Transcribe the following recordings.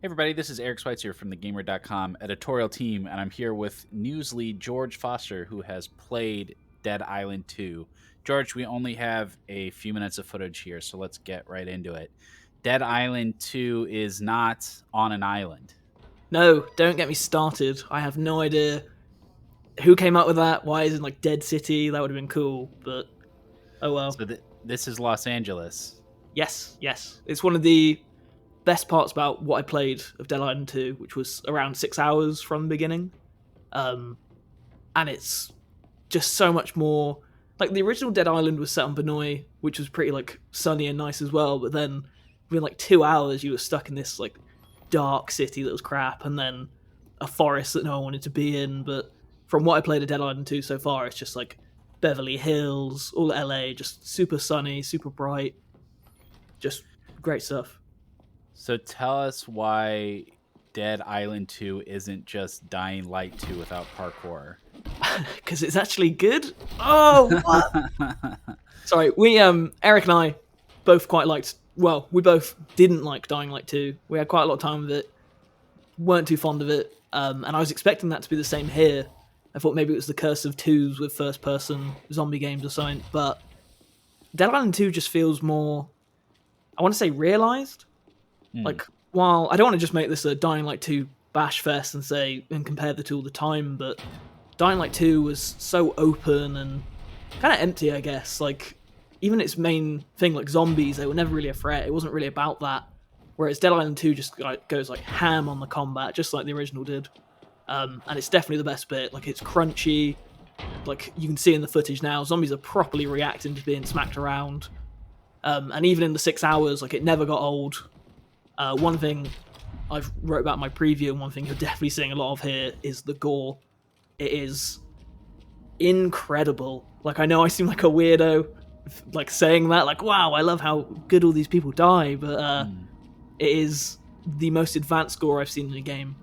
Hey everybody, this is Eric Schweitzer from TheGamer.com editorial team, and I'm here with news lead George Foster, who has played Dead Island 2. George, we only have a few minutes of footage here, so let's get right into it. Dead Island 2 is not on an island. No, don't get me started. I have no idea who came up with that. Why is it like Dead City? That would have been cool, but oh well. So this is Los Angeles. Yes. It's one of the best parts about what I played of Dead Island 2, which was around 6 hours from the beginning. And it's just so much more. Like, the original Dead Island was set on Benoi, which was pretty like sunny and nice as well, but then within like 2 hours you were stuck in this like dark city that was crap, and then a forest that no one wanted to be in. But from what I played of Dead Island 2 so far, it's just like Beverly Hills, all LA, just super sunny, super bright, just great stuff. So tell us why Dead Island 2 isn't just Dying Light 2 without parkour. Because it's actually good. Oh, what? Sorry, we Eric and I both quite liked. Well, we both didn't like Dying Light 2. We had quite a lot of time with it. Weren't too fond of it, and I was expecting that to be the same here. I thought maybe it was the curse of twos with first-person zombie games or something. But Dead Island 2 just feels more, I want to say, realized. Like, while I don't want to just make this a Dying Light 2 bash fest and compare the two all the time, but Dying Light 2 was so open and kind of empty, I guess. Like, even its main thing, like zombies, they were never really a threat. It wasn't really about that. Whereas Dead Island 2 just like goes like ham on the combat, just like the original did. And it's definitely the best bit. Like, it's crunchy. Like, you can see in the footage now, zombies are properly reacting to being smacked around. And even in the 6 hours, like, it never got old. One thing I've wrote about in my preview, and one thing you're definitely seeing a lot of here, is the gore. It is incredible. Like, I know I seem like a weirdo, like, saying that, like, wow, I love how good all these people die, but it is the most advanced gore I've seen in a game.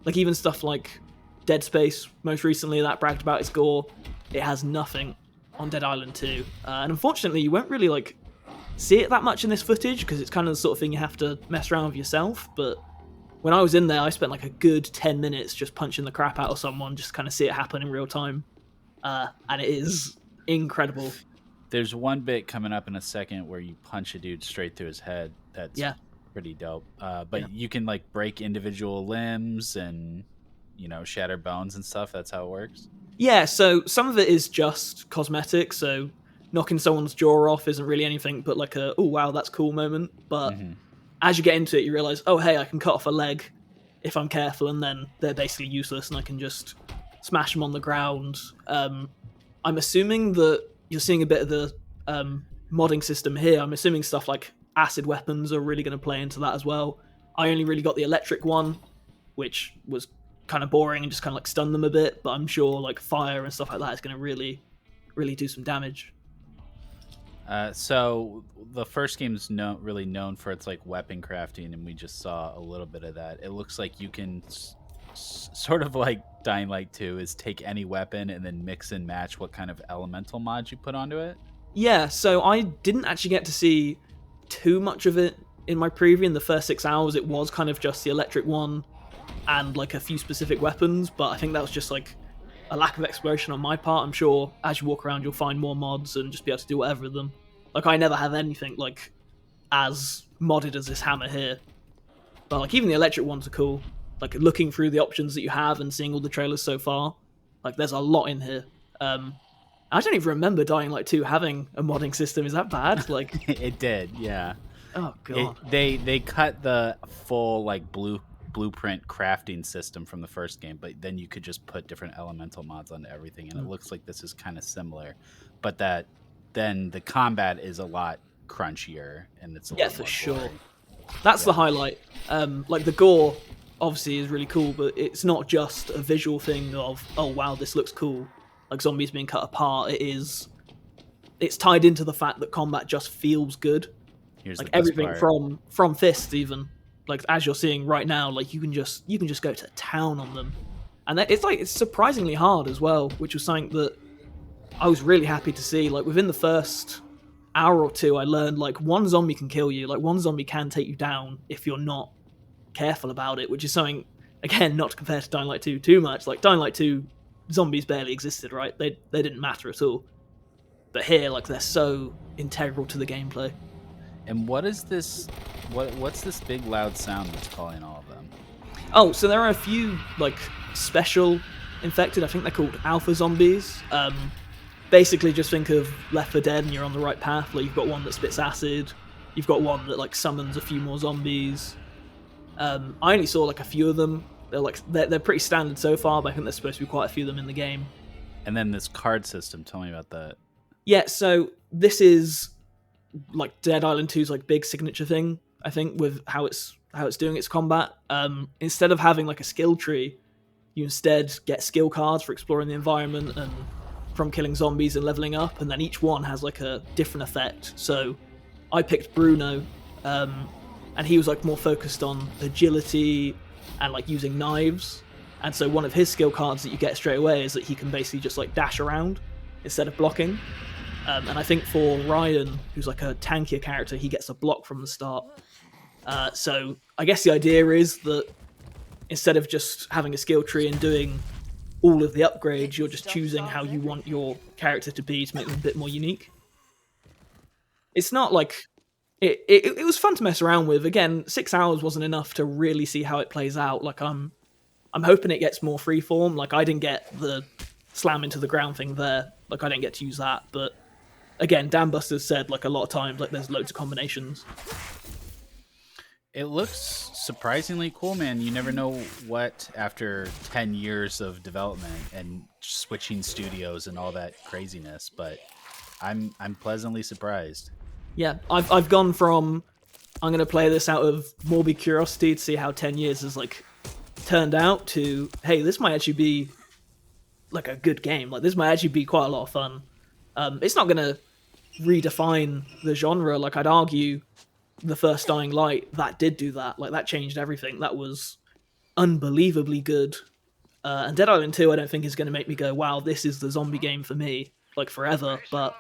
Like, even stuff like Dead Space, most recently, that bragged about its gore, it has nothing on Dead Island 2. And unfortunately, you won't really, like, see it that much in this footage, because it's kind of the sort of thing you have to mess around with yourself, but when I was in there, I spent like a good 10 minutes just punching the crap out of someone, just kind of see it happen in real time. And it is incredible. There's one bit coming up in a second where you punch a dude straight through his head. That's pretty dope. But you can like break individual limbs and, shatter bones and stuff. That's how it works. Yeah, so some of it is just cosmetic. So knocking someone's jaw off isn't really anything but like a, oh, wow, that's cool moment. But as you get into it, you realize, oh, hey, I can cut off a leg if I'm careful, and then they're basically useless, and I can just smash them on the ground. I'm assuming that you're seeing a bit of the modding system here. I'm assuming stuff like acid weapons are really going to play into that as well. I only really got the electric one, which was kind of boring and just kind of like stunned them a bit, but I'm sure like fire and stuff like that is going to really, really do some damage. So the first game is really known for its like weapon crafting, and we just saw a little bit of that. It looks like you can sort of like Dying Light 2 is take any weapon and then mix and match what kind of elemental mod you put onto it. Yeah, so I didn't actually get to see too much of it in my preview. In the first 6 hours, it was kind of just the electric one and like a few specific weapons, but I think that was just like a lack of exploration on my part. I'm sure as you walk around, you'll find more mods and just be able to do whatever with them. Like, I never have anything like as modded as this hammer here, but like even the electric ones are cool. Like, looking through the options that you have and seeing all the trailers so far, like there's a lot in here. I don't even remember Dying Light 2 having a modding system. Is that bad? Like, it did, yeah. Oh god. They cut the full like blueprint crafting system from the first game, but then you could just put different elemental mods onto everything, and it looks like this is kind of similar, but then the combat is a lot crunchier, and it's a lot for more sure. gory. That's the highlight. Like, the gore obviously is really cool, but it's not just a visual thing of, oh wow, this looks cool, like zombies being cut apart. It's tied into the fact that combat just feels good. Here's like the best everything part. from fists, even like as you're seeing right now, like you can just go to town on them, and it's surprisingly hard as well, which was something that I was really happy to see. Like, within the first hour or two, I learned like one zombie can kill you, like one zombie can take you down if you're not careful about it, which is something, again, not to compare to Dying Light 2 too much. Like Dying Light 2, zombies barely existed, right? They didn't matter at all. But here, like, they're so integral to the gameplay. And what is this? What's this big loud sound that's calling all of them? Oh, so there are a few like special infected. I think they're called alpha zombies. Basically, just think of Left 4 Dead, and you're on the right path. Like, you've got one that spits acid. You've got one that like summons a few more zombies. I only saw like a few of them. They're pretty standard so far, but I think there's supposed to be quite a few of them in the game. And then this card system. Tell me about that. Yeah, so this is like Dead Island 2's like big signature thing, I think, with how it's doing its combat. Instead of having like a skill tree, you instead get skill cards for exploring the environment and from killing zombies and leveling up, and then each one has like a different effect. So I picked Bruno, and he was like more focused on agility and like using knives. And so one of his skill cards that you get straight away is that he can basically just like dash around instead of blocking. And I think for Ryan, who's like a tankier character, he gets a block from the start. So I guess the idea is that instead of just having a skill tree and doing all of the upgrades, you're just choosing how you want your character to be to make them a bit more unique. It's not like it was fun to mess around with. Again, 6 hours wasn't enough to really see how it plays out. Like I'm hoping it gets more freeform. Like I didn't get the slam into the ground thing there. Like I didn't get to use that, but again, Dan Buster's said like a lot of times, like there's loads of combinations. It looks surprisingly cool, man. You never know what, after 10 years of development and switching studios and all that craziness, but I'm pleasantly surprised. Yeah, I've gone from I'm going to play this out of morbid curiosity to see how 10 years has like turned out to, hey, this might actually be like a good game. Like this might actually be quite a lot of fun. It's not going to redefine the genre. Like I'd argue the first Dying Light, that did do that. Like that changed everything. That was unbelievably good. And Dead Island 2 I don't think is going to make me go, wow, this is the zombie game for me, like forever. But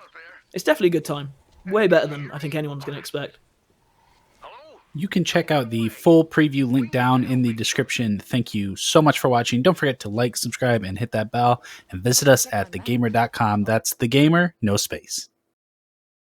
it's definitely a good time. Way better than I think anyone's going to expect. You can check out the full preview link down in the description. Thank you so much for watching. Don't forget to like, subscribe, and hit that bell. And visit us at TheGamer.com. That's TheGamer, no space.